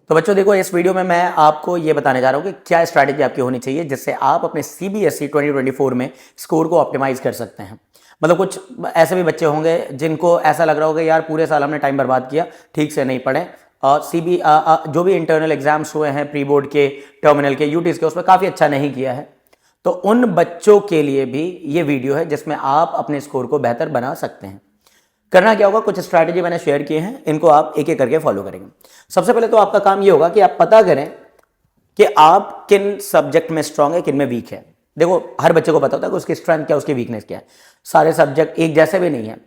तो बच्चों देखो, इस वीडियो में मैं आपको ये बताने जा रहा हूँ कि क्या स्ट्रैटेजी आपकी होनी चाहिए जिससे आप अपने सीबीएसई 2024 में स्कोर को ऑप्टिमाइज कर सकते हैं। मतलब कुछ ऐसे भी बच्चे होंगे जिनको ऐसा लग रहा होगा यार पूरे साल हमने टाइम बर्बाद किया, ठीक से नहीं पढ़े, जो भी इंटरनल एग्जाम्स हुए हैं प्री बोर्ड के, टर्मिनल के, यूटीज के, उसमें काफ़ी अच्छा नहीं किया है। तो उन बच्चों के लिए भी ये वीडियो है जिसमें आप अपने स्कोर को बेहतर बना सकते हैं। करना क्या होगा, कुछ स्ट्रैटेजी मैंने शेयर किए हैं, इनको आप एक एक करके फॉलो करेंगे। सबसे पहले तो आपका काम ये होगा कि आप पता करें कि आप किन सब्जेक्ट में स्ट्रांग है, किन में वीक है। देखो, हर बच्चे को पता होता है कि उसकी स्ट्रेंथ क्या है, उसकी वीकनेस क्या है। सारे सब्जेक्ट एक जैसे भी नहीं है,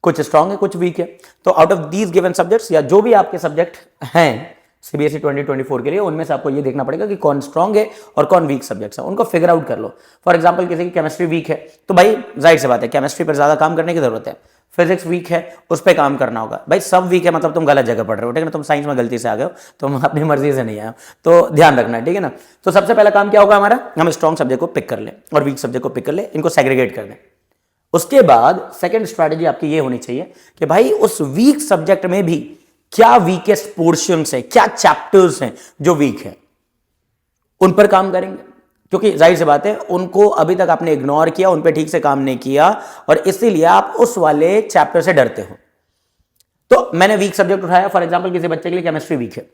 कुछ स्ट्रांग है कुछ वीक है। तो out of these given subjects या जो भी आपके सब्जेक्ट हैं सीबीएसई 2024 के लिए, उनमें से आपको ये देखना पड़ेगा कि कौन स्ट्रांग है और कौन वीक सब्जेक्ट्स है, उनको फिगर आउट कर लो। फॉर एग्जांपल किसी की केमिस्ट्री वीक है तो भाई जाहिर सी बात है केमिस्ट्री पर ज्यादा काम करने की जरूरत है। फिजिक्स वीक है, उस पर काम करना होगा। भाई सब वीक है मतलब तुम गलत जगह पढ़ रहे हो, ठीक है ना। तुम साइंस में गलती से आ गए हो, तुम अपनी मर्जी से नहीं आए हो, तो ध्यान रखना, ठीक है ना। तो सबसे पहला काम क्या होगा हमारा, हम स्ट्रांग सब्जेक्ट को पिक कर लें और वीक सब्जेक्ट को पिक कर लें, इनको सेग्रीगेट कर दें। उसके बाद सेकेंड स्ट्रैटेजी आपकी ये होनी चाहिए कि भाई उस वीक सब्जेक्ट में भी क्या वीकेस्ट पोर्शंस है, क्या चैप्टर्स हैं जो वीक है, उन पर काम करेंगे। क्योंकि जाहिर सी बात है उनको अभी तक आपने इग्नोर किया, उन पर ठीक से काम नहीं किया और इसीलिए आप उस वाले चैप्टर से डरते हो। तो मैंने वीक सब्जेक्ट उठाया, फॉर एग्जांपल किसी बच्चे के लिए केमिस्ट्री वीक है,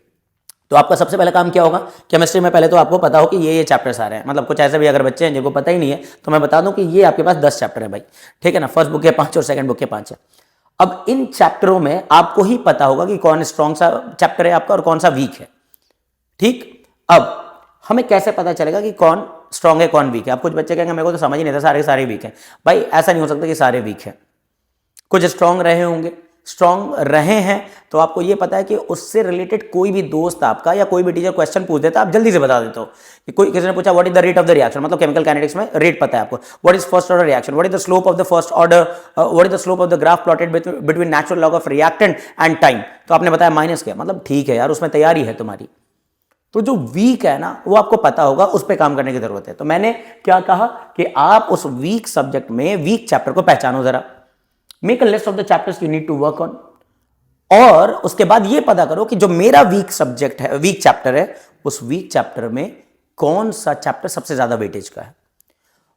तो आपका सबसे पहला काम क्या होगा, केमिस्ट्री में पहले तो आपको पता हो कि ये चैप्टर्स आ रहे हैं। मतलब कुछ ऐसे भी अगर बच्चे हैं जिनको पता ही नहीं है तो मैं बता दूं कि ये आपके पास 10 चैप्टर है भाई, ठीक है ना। फर्स्ट बुक के 5 और सेकंड बुक के 5 है। अब इन चैप्टरों में आपको ही पता होगा कि कौन स्ट्रॉन्ग सा चैप्टर है आपका और कौन सा वीक है, ठीक। अब हमें कैसे पता चलेगा कि कौन स्ट्रॉन्ग है कौन वीक है। अब कुछ बच्चे कहेंगे मेरे को तो समझ ही नहीं था, सारे वीक हैं। भाई ऐसा नहीं हो सकता कि सारे वीक हैं, कुछ स्ट्रॉन्ग रहे होंगे। स्ट्रॉन्ग रहे हैं तो आपको ये पता है कि उससे रिलेटेड कोई भी दोस्त आपका या कोई भी टीचर क्वेश्चन पूछ देता है, आप जल्दी से बता देते हो। कि कोई किसी ने पूछा what is the rate of the reaction, मतलब केमिकल काइनेटिक्स में रेट पता है आपको। What is first order reaction, what is the slope of the first order, what is the slope of the graph plotted between natural log of reactant and time, तो आपने बताया minus क्या, मतलब ठीक है यार, उसमें तैयारी है तुम्हारी। तो जो वीक है ना वो आपको पता होगा, उस पर काम करने की जरूरत है। तो मैंने क्या कहा कि आप उस वीक सब्जेक्ट में वीक चैप्टर को पहचानो जरा, make a list of the chapters you need to work on, और उसके बाद ये पता करो कि जो मेरा वीक सब्जेक्ट है, वीक चैप्टर है, उस वीक चैप्टर में कौन सा चैप्टर सबसे ज्यादा वेटेज का है।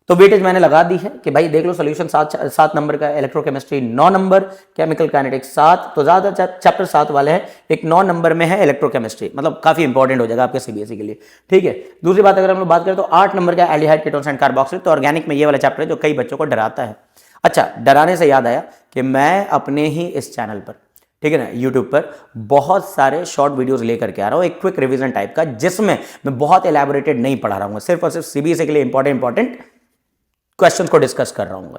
तो वेटेज मैंने लगा दी है कि भाई देख लो, सॉल्यूशन 7 नंबर का, इलेक्ट्रोकेमिस्ट्री 9 नंबर, केमिकल काइनेटिक्स 7, तो ज्यादा चैप्टर 7 वाले हैं। एक 9 नंबर में है इलेक्ट्रोकेमिस्ट्री, मतलब काफी इंपॉर्टेंट हो जाएगा आपके सीबीएसई के लिए, ठीक है। दूसरी बात अगर हम लोग बात करें तो 8 नंबर का एल्डिहाइड कीटोन्स एंड कार्बोक्सिल, तो ऑर्गेनिक में ये वाला चैप्टर है जो कई बच्चों को डराता है। अच्छा, डराने से याद आया कि मैं अपने ही इस चैनल पर, ठीक है ना, यूट्यूब पर बहुत सारे शॉर्ट वीडियोस लेकर के आ रहा हूं, एक क्विक रिवीजन टाइप का, जिसमें मैं बहुत एलैबोरेटेड नहीं पढ़ा रहा हूं, सिर्फ और सिर्फ सीबीएसई के लिए इंपॉर्टेंट क्वेश्चंस को डिस्कस कर रहा हूं।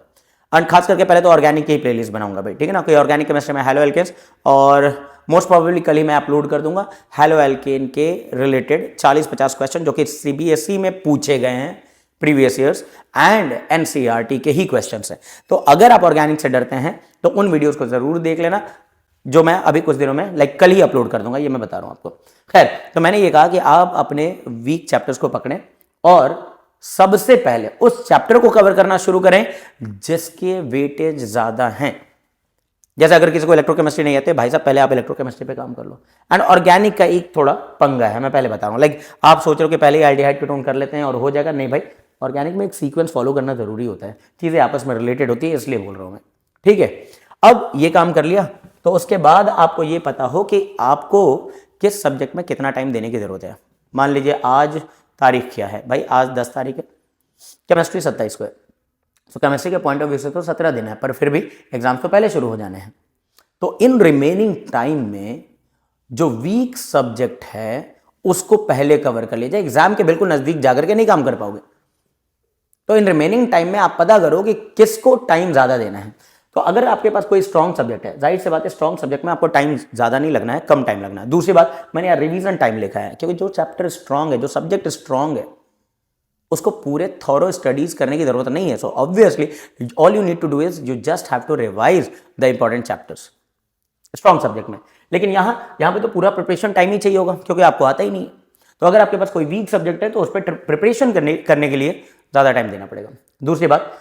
एंड खास करके पहले तो ऑर्गेनिक की प्लेलिस्ट बनाऊंगा भाई, ठीक है ना। कोई ऑर्गेनिक केमिस्ट्री में हेलो एल्केन्स, और मोस्ट प्रोबेबली कल ही मैं अपलोड कर दूंगा हेलो एल्केन के रिलेटेड 40-50 क्वेश्चन जो कि सीबीएसई में पूछे गए हैं प्रीवियस ईयर्स एंड एनसीईआरटी के ही क्वेश्चंस हैं। तो अगर आप ऑर्गेनिक से डरते हैं तो उन वीडियोस को जरूर देख लेना, जो मैं अभी कुछ दिनों में लाइक कल ही अपलोड कर दूंगा, ये मैं बता रहा हूं आपको। खैर, तो मैंने ये कहा कि आप अपने वीक चैप्टर्स को पकड़ें और सबसे पहले उस चैप्टर को कवर करना शुरू करें जिसके वेटेज ज्यादा हैं। जैसे अगर किसी को इलेक्ट्रोकेमिस्ट्री नहीं आती, भाई साहब पहले आप इलेक्ट्रोकेमिस्ट्री पे काम कर लो। एंड ऑर्गेनिक का एक थोड़ा पंगा है, मैं पहले बता रहा हूं। लाइक आप सोच रहे हो कि पहले एल्डिहाइड कीटोन कर लेते हैं और हो जाएगा, नहीं भाई, ऑर्गेनिक में एक सीक्वेंस फॉलो करना जरूरी होता है, चीजें आपस में रिलेटेड होती है, इसलिए बोल रहा हूं मैं, ठीक है। अब ये काम कर लिया तो उसके बाद आपको ये पता हो कि आपको किस सब्जेक्ट में कितना टाइम देने की जरूरत है। मान लीजिए आज तारीख क्या है भाई, आज 10 तारीख है, केमिस्ट्री 27 को है, तो केमिस्ट्री के पॉइंट ऑफ व्यू से तो 17 दिन है, पर फिर भी एग्जाम्स तो पहले शुरू हो जाने हैं। तो इन रिमेनिंग टाइम में जो वीक सब्जेक्ट है उसको पहले कवर कर लीजिए, एग्जाम के बिल्कुल नजदीक जाकर के नहीं काम कर पाओगे। तो इन रिमेनिंग टाइम में आप पता करो कि किसको टाइम ज्यादा देना है। तो अगर आपके पास कोई स्ट्रॉन्ग सब्जेक्ट है, जाहिर सी बात है स्ट्रॉन्ग सब्जेक्ट में आपको टाइम ज्यादा नहीं लगना है, कम टाइम लगना है। दूसरी बात, मैंने यार रिवीजन टाइम लिखा है, क्योंकि जो चैप्टर स्ट्रॉन्ग है, जो सब्जेक्ट स्ट्रॉन्ग है, उसको पूरे थॉरो स्टडीज करने की जरूरत नहीं है। So obviously all you need to do is you just have to revise the important chapters strong subject में। लेकिन यहाँ पे तो पूरा प्रिपरेशन टाइम ही चाहिए होगा, क्योंकि आपको आता ही नहीं है। तो अगर आपके पास कोई वीक सब्जेक्ट है तो उस पर प्रिपरेशन करने के लिए ज्यादा टाइम देना पड़ेगा। दूसरी बात,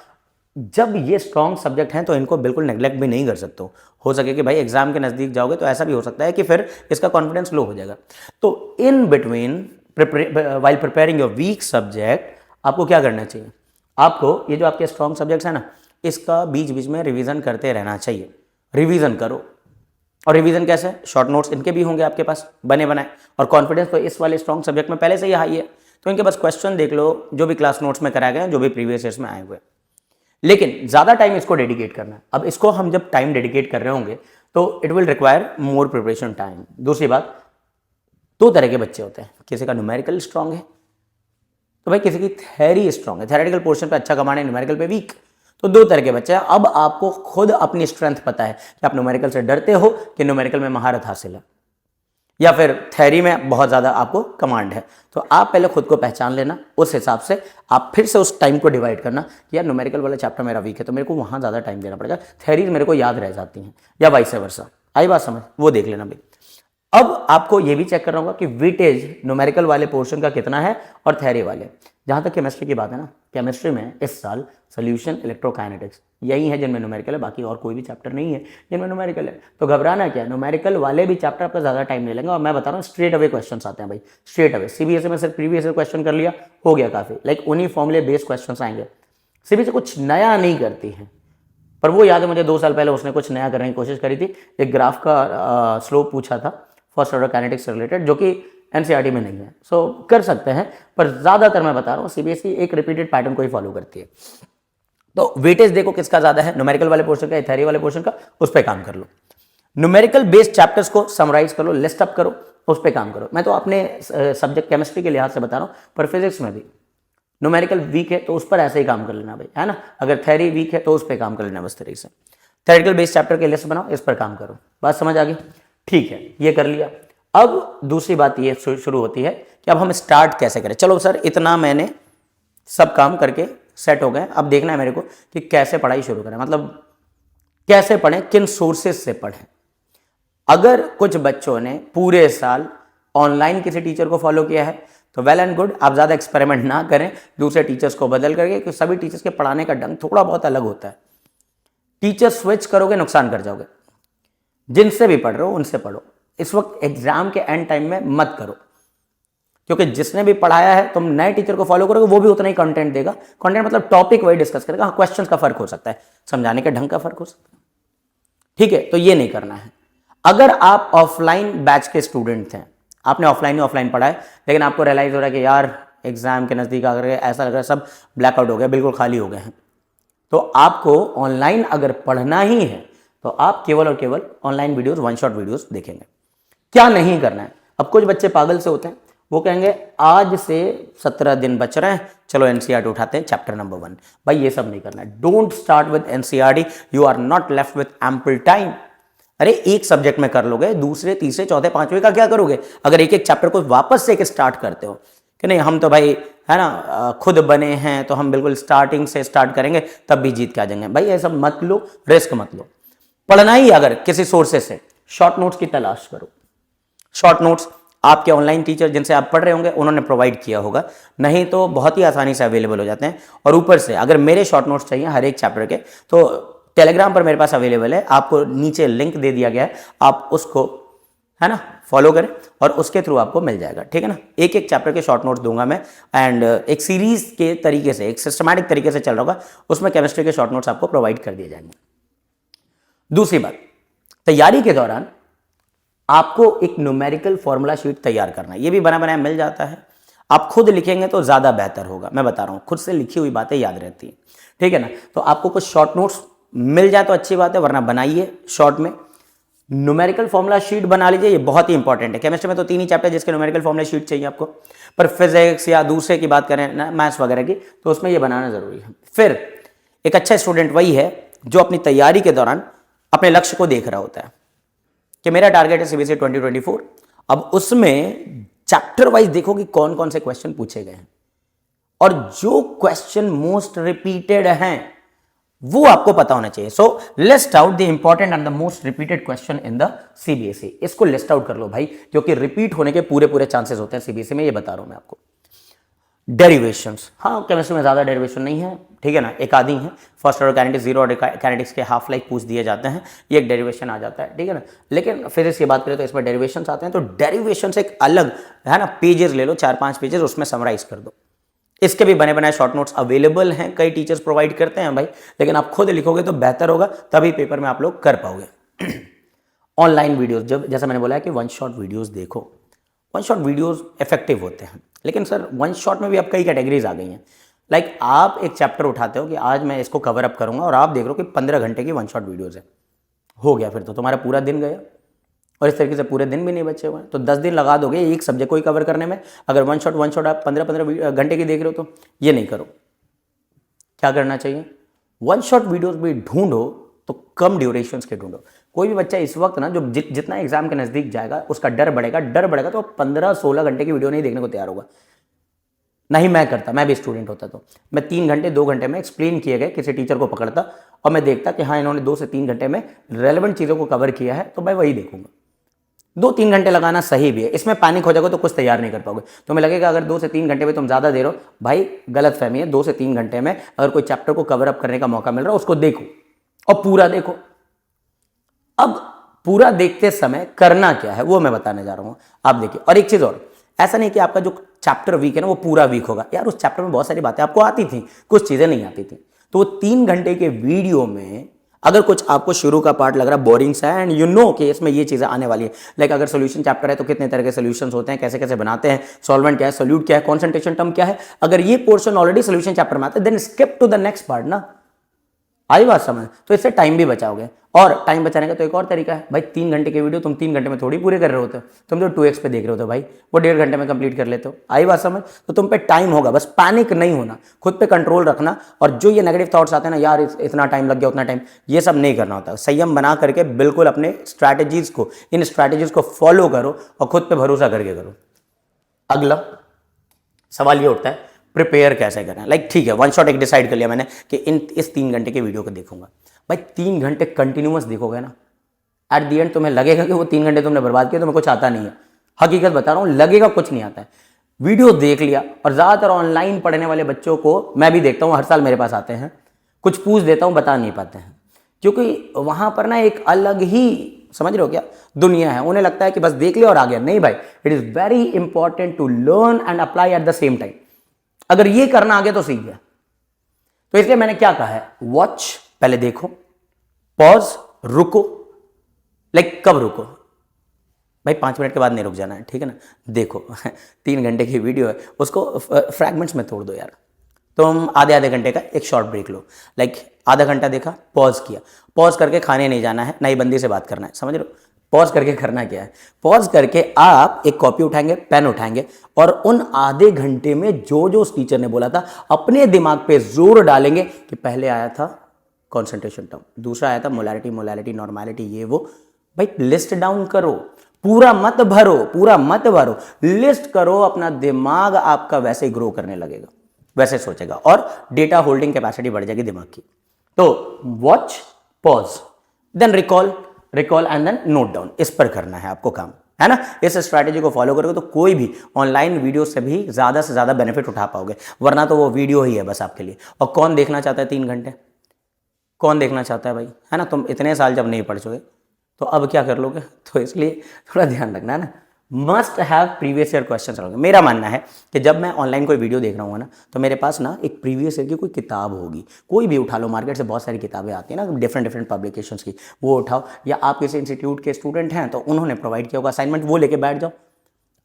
जब ये स्ट्रॉन्ग सब्जेक्ट हैं तो इनको बिल्कुल नेग्लेक्ट भी नहीं कर सकते हो सके कि भाई एग्जाम के नज़दीक जाओगे तो ऐसा भी हो सकता है कि फिर इसका कॉन्फिडेंस लो हो जाएगा। तो in between while preparing your weak subject आपको क्या करना चाहिए, आपको ये जो आपके स्ट्रॉन्ग सब्जेक्ट्स हैं ना, इसका बीच बीच में रिवीजन करते रहना चाहिए। रिवीजन करो, और रिवीजन कैसे, शॉर्ट नोट्स इनके भी होंगे आपके पास बने बनाए, और कॉन्फिडेंस तो इस वाले स्ट्रॉन्ग सब्जेक्ट में पहले से ही हाई है, तो इनके पास क्वेश्चन देख लो जो भी क्लास नोट्स में कराए गए हैं, जो भी प्रीवियस ईयर्स में आए हुए। लेकिन ज़्यादा टाइम इसको डेडिकेट करना है। अब इसको हम जब टाइम डेडिकेट कर रहे होंगे तो it will require more preparation time. दूसरी बात, दो तरह के बच्चे होते हैं, किसी का न्यूमेरिकल स्ट्रांग है तो भाई किसी की थ्योरी स्ट्रांग है, थ्योरेटिकल पोर्शन पे अच्छा कमाना है, न्यूमेरिकल पे वीक। तो दो तरह के बच्चे हैं। अब आपको खुद अपनी स्ट्रेंथ पता है कि आप न्यूमेरिकल से डरते हो कि न्यूमेरिकल में महारत हासिल है, या फिर थ्योरी में बहुत ज़्यादा आपको कमांड है। तो आप पहले खुद को पहचान लेना, उस हिसाब से आप फिर से उस टाइम को डिवाइड करना कि यार न्यूमेरिकल वाला चैप्टर मेरा वीक है तो मेरे को वहाँ ज़्यादा टाइम देना पड़ेगा, थ्योरीज मेरे को याद रह जाती हैं, या वाइस वर्सा। आई बात समझ, वो देख लेना भाई। अब आपको ये भी चेक करना होगा कि वेटेज न्यूमेरिकल वाले पोर्शन का कितना है और थ्योरी वाले। जहाँ तक केमिस्ट्री की बात है ना, केमिस्ट्री में इस साल सोल्यूशन, इलेक्ट्रोकाइनेटिक्स यही है जिनमें न्यूमेरिकल है, बाकी और कोई भी चैप्टर नहीं है जिनमें न्यूमेरिकल है। तो घबराना क्या, न्यूमेरिकल वाले भी चैप्टर आपका ज़्यादा टाइम नहीं लेंगे, और मैं बता रहा हूँ स्ट्रेट अवे क्वेश्चन आते हैं भाई, स्ट्रेट अवे। सीबीएसई में सिर्फ प्रीवियस क्वेश्चन कर लिया हो गया काफ़ी, लाइक उन्हीं फॉर्मूले बेस्ड क्वेश्चन आएंगे। सीबीएसई कुछ नया नहीं करती है, पर वो याद है मुझे 2 साल पहले उसने कुछ नया करने की कोशिश करी थी। एक ग्राफ का स्लोप पूछा था फर्स्ट ऑर्डर काइनेटिक्स से रिलेटेड, जो कि एनसीईआरटी में नहीं है। सो कर सकते हैं, पर ज़्यादातर मैं बता रहा हूँ सीबीएसई एक रिपीटेड पैटर्न को ही फॉलो करती है। तो वेटेज देखो किसका ज़्यादा है, न्यूमेरिकल वाले पोर्शन का या थ्योरी वाले पोर्शन का, उस पर काम कर लो। न्यूमेरिकल बेस्ड चैप्टर्स को समराइज कर लो, लिस्ट अप करो, उस पर काम करो। मैं तो अपने सब्जेक्ट केमिस्ट्री के लिहाज से बता रहा हूँ, पर फिजिक्स में भी न्यूमेरिकल वीक है तो उस पर ऐसे ही काम कर लेना भाई, है ना। अगर थ्योरी वीक है तो उस पर काम कर लेना, बस तरीके से थ्योरेटिकल बेस्ड चैप्टर की लिस्ट बनाओ, इस पर काम करो। बात समझ आ गई, ठीक है, ये कर लिया। अब दूसरी बात ये शुरू होती है कि अब हम स्टार्ट कैसे करें। चलो सर, इतना मैंने सब काम करके सेट हो गए, अब देखना है मेरे को कि कैसे पढ़ाई शुरू करें, मतलब कैसे पढ़ें, किन सोर्सेज से पढ़ें। अगर कुछ बच्चों ने पूरे साल ऑनलाइन किसी टीचर को फॉलो किया है तो वेल एंड गुड, आप ज़्यादा एक्सपेरिमेंट ना करें दूसरे टीचर्स को बदल करके, क्योंकि सभी टीचर्स के पढ़ाने का ढंग थोड़ा बहुत अलग होता है। टीचर स्विच करोगे नुकसान कर जाओगे। जिनसे भी पढ़ रहे हो उनसे पढ़ो, इस वक्त एग्जाम के एंड टाइम में मत करो, क्योंकि जिसने भी पढ़ाया है तुम नए टीचर को फॉलो करोगे वो भी उतना ही कंटेंट देगा। कंटेंट मतलब टॉपिक वही डिस्कस करेगा, हाँ क्वेश्चंस का फर्क हो सकता है, समझाने के ढंग का फर्क हो सकता है, ठीक है। तो ये नहीं करना है। अगर आप ऑफलाइन बैच के स्टूडेंट थे, आपने ऑफलाइन ही ऑफलाइन पढ़ा है, लेकिन आपको रियलाइज हो रहा है कि यार एग्जाम के नज़दीक आकर ऐसा लग रहा है सब ब्लैकआउट हो गया, बिल्कुल खाली हो गए हैं, तो आपको ऑनलाइन अगर पढ़ना ही है तो आप केवल और केवल online videos, one shot videos देखेंगे। क्या नहीं करना है, अब कुछ बच्चे पागल से होते हैं, वो कहेंगे आज से 17 दिन बच रहे हैं, चलो एनसीईआरटी उठाते हैं चैप्टर नंबर 1। भाई ये सब नहीं करना है। Don't start with NCERT, you are not left with ample time. अरे एक सब्जेक्ट में कर लोगे, दूसरे, तीसरे, चौथे, पांचवें का क्या करोगे अगर एक एक चैप्टर को वापस से एक स्टार्ट करते हो कि नहीं हम तो भाई है ना खुद बने हैं तो हम बिल्कुल स्टार्टिंग से स्टार्ट करेंगे तब भी जीत के आ जाएंगे। भाई ऐसा मत लो, रिस्क मत लो। पढ़ना ही अगर किसी सोर्सेस से, शॉर्ट नोट्स की तलाश करो। शॉर्ट नोट्स आपके ऑनलाइन टीचर जिनसे आप पढ़ रहे होंगे उन्होंने प्रोवाइड किया होगा, नहीं तो बहुत ही आसानी से अवेलेबल हो जाते हैं। और ऊपर से अगर मेरे शॉर्ट नोट्स चाहिए हर एक चैप्टर के तो टेलीग्राम पर मेरे पास अवेलेबल है, आपको नीचे लिंक दे दिया गया है, आप उसको है ना फॉलो करें और उसके थ्रू आपको मिल जाएगा, ठीक है ना। एक एक चैप्टर के शॉर्ट नोट्स दूंगा मैं, एंड एक सीरीज के तरीके से, एक सिस्टमैटिक तरीके से चल रहा होगा, उसमें केमिस्ट्री के शॉर्ट नोट्स आपको प्रोवाइड कर दिए जाएंगे। दूसरी बात, तैयारी के दौरान आपको एक न्यूमेरिकल फॉर्मूला शीट तैयार करना है। ये भी बना बनाया मिल जाता है, आप खुद लिखेंगे तो ज़्यादा बेहतर होगा। मैं बता रहा हूँ, खुद से लिखी हुई बातें याद रहती हैं, ठीक है ना। तो आपको कुछ शॉर्ट नोट्स मिल जाए तो अच्छी बात है, वरना बनाइए शॉर्ट में। न्यूमेरिकल फॉर्मूला शीट बना लीजिए, ये बहुत ही इंपॉर्टेंट है। केमिस्ट्री में तो 3 ही चैप्टर जिसके न्यूमेरिकल फॉर्मूला शीट चाहिए आपको, पर फिजिक्स या दूसरे की बात करें ना, मैथ्स वगैरह की, तो उसमें ये बनाना जरूरी है। फिर एक अच्छा स्टूडेंट वही है जो अपनी तैयारी के दौरान अपने लक्ष्य को देख रहा होता है कि मेरा टारगेट है सीबीएसई 2024। अब उसमें चैप्टर वाइज देखो कि कौन कौन से क्वेश्चन पूछे गए हैं, और जो क्वेश्चन मोस्ट रिपीटेड हैं वो आपको पता होना चाहिए। So list out the important and the most repeated question in the CBSE. इसको लिस्ट आउट कर लो भाई, क्योंकि रिपीट होने के पूरे चांसेस होते हैं सीबीएसई में, ये बता रहा हूं मैं आपको। डेरिवेशंस, हाँ केमिस्ट्री में ज़्यादा डेरिवेशन नहीं है, ठीक है ना, एक आधी है, first order kinetics, zero order kinetics के हाफ लाइफ पूछ दिए जाते हैं, ये एक डेरिवेशन आ जाता है, ठीक है ना। लेकिन फिजिक्स की बात करें तो इसमें डेरिवेशंस आते हैं, तो डेरिवेशंस एक अलग है ना, पेजेस ले लो 4-5 पेजेस, उसमें समराइज कर दो। इसके भी बने बनाए शॉर्ट नोट्स अवेलेबल हैं, कई टीचर्स प्रोवाइड करते हैं भाई, लेकिन आप खुद लिखोगे तो बेहतर होगा, तभी पेपर में आप लोग कर पाओगे। ऑनलाइन वीडियोस, जब जैसा मैंने बोला है कि वन शॉट वीडियोस देखो, वन शॉट वीडियोस इफेक्टिव होते हैं, लेकिन सर वन शॉट में भी अब कई कैटेगरीज आ गई हैं। लाइक आप एक चैप्टर उठाते हो कि आज मैं इसको कवर अप करूंगा और आप देख रहे हो कि 15 घंटे की वन शॉट वीडियोस है, हो गया फिर तो तुम्हारा पूरा दिन गया, और इस तरीके से पूरे दिन भी नहीं बचे हुए हैं, तो 10 दिन लगा दोगे एक सब्जेक्ट को ही कवर करने में, अगर वन शॉट आप 15-15 घंटे की देख रहे हो तो ये नहीं करो। क्या करना चाहिए, वन शॉट वीडियोस भी ढूंढो तो कम ड्यूरेशंस के ढूंढो। कोई भी बच्चा इस वक्त ना जो जितना एग्जाम के नज़दीक जाएगा उसका डर बढ़ेगा तो 15-16 घंटे की वीडियो नहीं देखने को तैयार होगा। नहीं मैं करता, मैं भी स्टूडेंट होता तो मैं 3 घंटे 2 घंटे में एक्सप्लेन किए गए किसी टीचर को पकड़ता और मैं देखता कि हाँ इन्होंने 2 से 3 घंटे में रेलेवेंट चीज़ों को कवर किया है, तो मैं वही देखूंगा। 2-3 घंटे लगाना सही भी है, इसमें पैनिक हो जाओगे तो कुछ तैयार नहीं कर पाओगे। तुम्हें लगेगा अगर 2 से 3 घंटे में तुम ज़्यादा दे रहे हो, भाई गलत फहमी है। 2 से 3 घंटे में अगर कोई चैप्टर को कवर अप करने का मौका मिल रहा है उसको देखो और पूरा देखो। अब पूरा देखते समय करना क्या है वो मैं बताने जा रहा हूँ, आप देखिए। और एक चीज़ और, ऐसा नहीं कि आपका जो चैप्टर वीक है ना वो पूरा वीक होगा, यार उस चैप्टर में बहुत सारी बातें आपको आती थी, कुछ चीज़ें नहीं आती थी, तो वो 3 घंटे के वीडियो में अगर कुछ आपको शुरू का पार्ट लग रहा है बोरिंग सा है एंड यू नो कि इसमें ये चीज़ें आने वाली है, लाइक अगर सोल्यूशन चैप्टर है तो कितने तरह के सोल्यूशंस होते हैं, कैसे कैसे बनाते हैं, सॉल्वेंट क्या है, सोल्यूट क्या है, कॉन्सेंट्रेशन टर्म क्या है, अगर ये पोर्शन ऑलरेडी सोल्यूशन चैप्टर में आता है then skip to the next part ना। आई बात समझ, तो इससे टाइम भी बचाओगे। और टाइम बचाने का तो एक और तरीका है भाई, 3 घंटे के वीडियो तुम 3 घंटे में थोड़ी पूरे कर रहे होते हो, तुम तो 2x पे देख रहे होते हो भाई, वो 1.5 घंटे में कंप्लीट कर लेते हो। आई बात समझ, तो तुम पे टाइम होगा, बस पैनिक नहीं होना, खुद पे कंट्रोल रखना। और जो ये नेगेटिव थॉट्स आते हैं ना, यार इतना टाइम लग गया उतना टाइम, ये सब नहीं करना होता। संयम बना करके बिल्कुल अपने स्ट्रैटेजीज को, इन स्ट्रैटेजीज को फॉलो करो और खुद पे भरोसा करके करो। अगला सवाल ये उठता है प्रिपेयर कैसे करें। लाइक ठीक है, वन शॉट एक डिसाइड कर लिया मैंने कि इस 3 घंटे के वीडियो को देखूंगा। भाई 3 घंटे कंटिन्यूअस देखोगे ना, एट दी एंड तुम्हें लगेगा कि वो 3 घंटे तुमने बर्बाद किया, तुम्हें कुछ आता नहीं है। हकीकत बता रहा हूँ, लगेगा कुछ नहीं आता है। वीडियो देख लिया, और ज़्यादातर ऑनलाइन पढ़ने वाले बच्चों को मैं भी देखता हूँ, हर साल मेरे पास आते हैं, कुछ पूछ देता हूँ, बता नहीं पाते हैं, क्योंकि वहाँ पर ना एक अलग ही, समझ रहे हो क्या, दुनिया है। उन्हें लगता है कि बस देख लिया और आ गया। नहीं भाई, it is very important to learn and apply at the same time. अगर ये करना आ गया तो सीख गया। तो इसलिए मैंने क्या कहा है, वॉच, पहले देखो, पॉज, रुको। लाइक कब रुको भाई, 5 मिनट के बाद नहीं रुक जाना है, ठीक है ना। देखो 3 घंटे की वीडियो है, उसको फ्रैगमेंट्स में तोड़ दो यार। तुम आधे घंटे का एक शॉर्ट ब्रेक लो, लाइक आधा घंटा देखा, पॉज किया, पॉज करके खाने नहीं जाना है, नई बंदी से बात करना है, समझ रहे हो। पॉज करके करना क्या है, पॉज करके आप एक कॉपी उठाएंगे, पेन उठाएंगे, और उन आधे घंटे में जो जो उस टीचर ने बोला था अपने दिमाग पे जोर डालेंगे कि पहले आया था कॉन्सेंट्रेशन टर्म, दूसरा आया था मोलैरिटी, नॉर्मैलिटी, ये वो। भाई लिस्ट डाउन करो, पूरा मत भरो, लिस्ट करो। अपना दिमाग आपका वैसे ही ग्रो करने लगेगा, वैसे सोचेगा, और डेटा होल्डिंग कैपेसिटी बढ़ जाएगी दिमाग की। तो watch, pause, then recall and then note down. इस पर करना है आपको काम, है ना। इस स्ट्रैटेजी को फॉलो करोगे तो कोई भी ऑनलाइन वीडियो से भी ज़्यादा से ज़्यादा बेनिफिट उठा पाओगे, वरना तो वो वीडियो ही है बस आपके लिए। और कौन देखना चाहता है 3 घंटे, कौन देखना चाहता है भाई, है ना। तुम इतने साल जब नहीं पढ़ चुके तो अब क्या कर लोगे, तो इसलिए थोड़ा ध्यान रखना है ना। Must have previous year question रहोगे। मेरा मानना है कि जब मैं ऑनलाइन कोई वीडियो देख रहा हूँ ना, तो मेरे पास ना एक प्रीवियस ईयर की कोई किताब होगी, कोई भी उठा लो, मार्केट से बहुत सारी किताबें आती हैं ना डिफरेंट पब्लिकेशंस की, वो उठाओ, या आप किसी इंस्टीट्यूट के स्टूडेंट हैं तो उन्होंने प्रोवाइड किया होगा असाइनमेंट, वो लेके बैठ जाओ।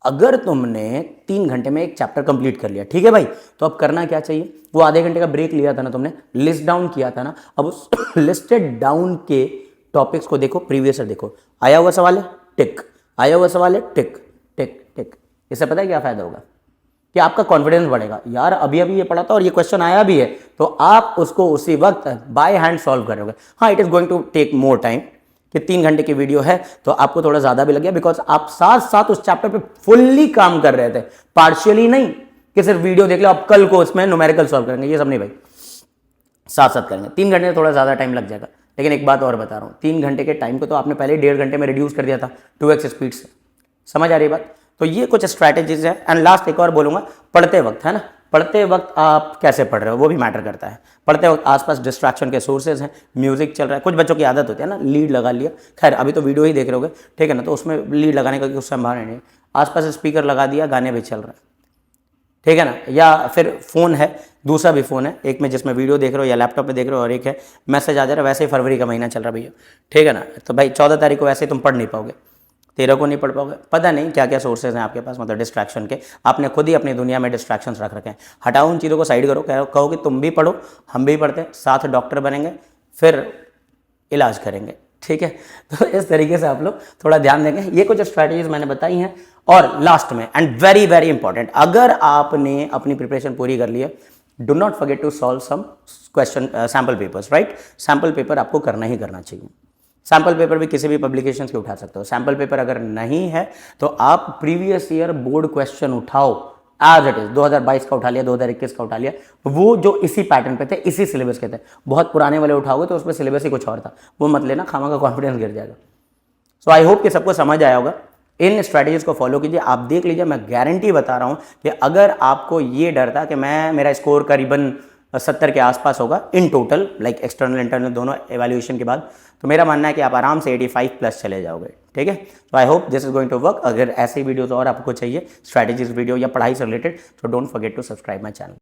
अगर तुमने 3 घंटे में एक चैप्टर कंप्लीट कर लिया, ठीक है भाई, तो अब करना क्या चाहिए, वो आधे घंटे का ब्रेक लिया था ना तुमने, लिस्ट डाउन किया था ना, अब उस लिस्टेड डाउन के टॉपिक्स को देखो, प्रीवियस ईयर देखो, आया हुआ सवाल है टिक, आया हुआ सवाल है टिक टिक टिक। इससे पता है क्या फायदा होगा, कि आपका कॉन्फिडेंस बढ़ेगा। यार अभी ये पढ़ा था और ये क्वेश्चन आया भी है, तो आप उसको उसी वक्त बाय हैंड सॉल्व करोगे। हाँ, it is going to take more time, कि 3 घंटे की वीडियो है तो आपको थोड़ा ज्यादा भी लग गया, बिकॉज आप साथ साथ उस चैप्टर पे फुल्ली काम कर रहे थे, पार्शियली नहीं कि सिर्फ वीडियो देख लो आप कल को उसमें न्यूमेरिकल सॉल्व करेंगे, ये सब नहीं भाई, साथ साथ करेंगे। 3 घंटे में थोड़ा ज्यादा टाइम लग जाएगा, लेकिन एक बात और बता रहा हूँ, 3 घंटे के टाइम को तो आपने पहले 1.5 घंटे में रिड्यूस कर दिया था 2x स्पीड से। समझ आ रही बात। तो ये कुछ स्ट्रैटेजीज है। एंड लास्ट एक और बोलूंगा, पढ़ते वक्त, है ना, पढ़ते वक्त आप कैसे पढ़ रहे हो वो भी मैटर करता है। पढ़ते वक्त आसपास डिस्ट्रैक्शन के सोर्सेज हैं, म्यूजिक चल रहा है, कुछ बच्चों की आदत होती है ना लीड लगा लिया, खैर अभी तो वीडियो ही देख रहे होगे, ठीक है ना, तो उसमें लीड लगाने का कुछ संभावना नहीं है, आसपास स्पीकर लगा दिया, गाने भी चल रहे हैं, ठीक है ना, या फिर फ़ोन है, दूसरा भी फ़ोन है, एक में जिसमें वीडियो देख रहे हो या लैपटॉप पे देख रहे हो और एक है मैसेज आ जा रहा है, वैसे ही फरवरी का महीना चल रहा है भैया, ठीक है ना, तो भाई 14 तारीख को वैसे ही तुम पढ़ नहीं पाओगे, 13 को नहीं पढ़ पाओगे, पता नहीं क्या क्या सोर्सेज हैं आपके पास, मतलब डिस्ट्रैक्शन के, आपने खुद ही अपनी दुनिया में डिस्ट्रैक्शंस रख रखे हैं। हटाओ उन चीज़ों को साइड करो, कहो कि तुम भी पढ़ो, हम भी पढ़ते हैं, साथ डॉक्टर बनेंगे, फिर इलाज करेंगे, ठीक है। तो इस तरीके से आप लोग थोड़ा ध्यान देंगे, ये कुछ स्ट्रैटेजीज मैंने बताई हैं। और लास्ट में एंड वेरी वेरी इंपॉर्टेंट, अगर आपने अपनी प्रिपरेशन पूरी कर ली है, do not forget to solve some question sample papers, right. Sample paper आपको करना ही करना चाहिए। सैम्पल पेपर भी किसी भी पब्लिकेशन के उठा सकते हो। सैम्पल पेपर अगर नहीं है तो आप प्रीवियस ईयर बोर्ड क्वेश्चन उठाओ, एज इट इज 2022 का उठा लिया, 2021 का उठा लिया, वो जो इसी पैटर्न पे थे, इसी सिलेबस के थे। बहुत पुराने वाले उठाओगे तो उसमें सिलेबस ही कुछ और था, वो मत लेना, खामा का कॉन्फिडेंस गिर जाएगा। सो आई होप कि सबको समझ आया होगा। इन स्ट्रैटेजीज को फॉलो कीजिए, आप देख लीजिए, मैं गारंटी बता रहा हूं कि अगर आपको ये डर था कि मेरा स्कोर करीबन 70 के आसपास होगा in total, like external internal दोनों एवेल्यूएशन के बाद, तो मेरा मानना है कि आप आराम से 85 प्लस चले जाओगे, ठीक है। तो I hope this is going to work. अगर ऐसे वीडियोस और आपको चाहिए, स्ट्रैटेजीज वीडियो या पढ़ाई से रिलेटेड, तो don't forget to subscribe my channel.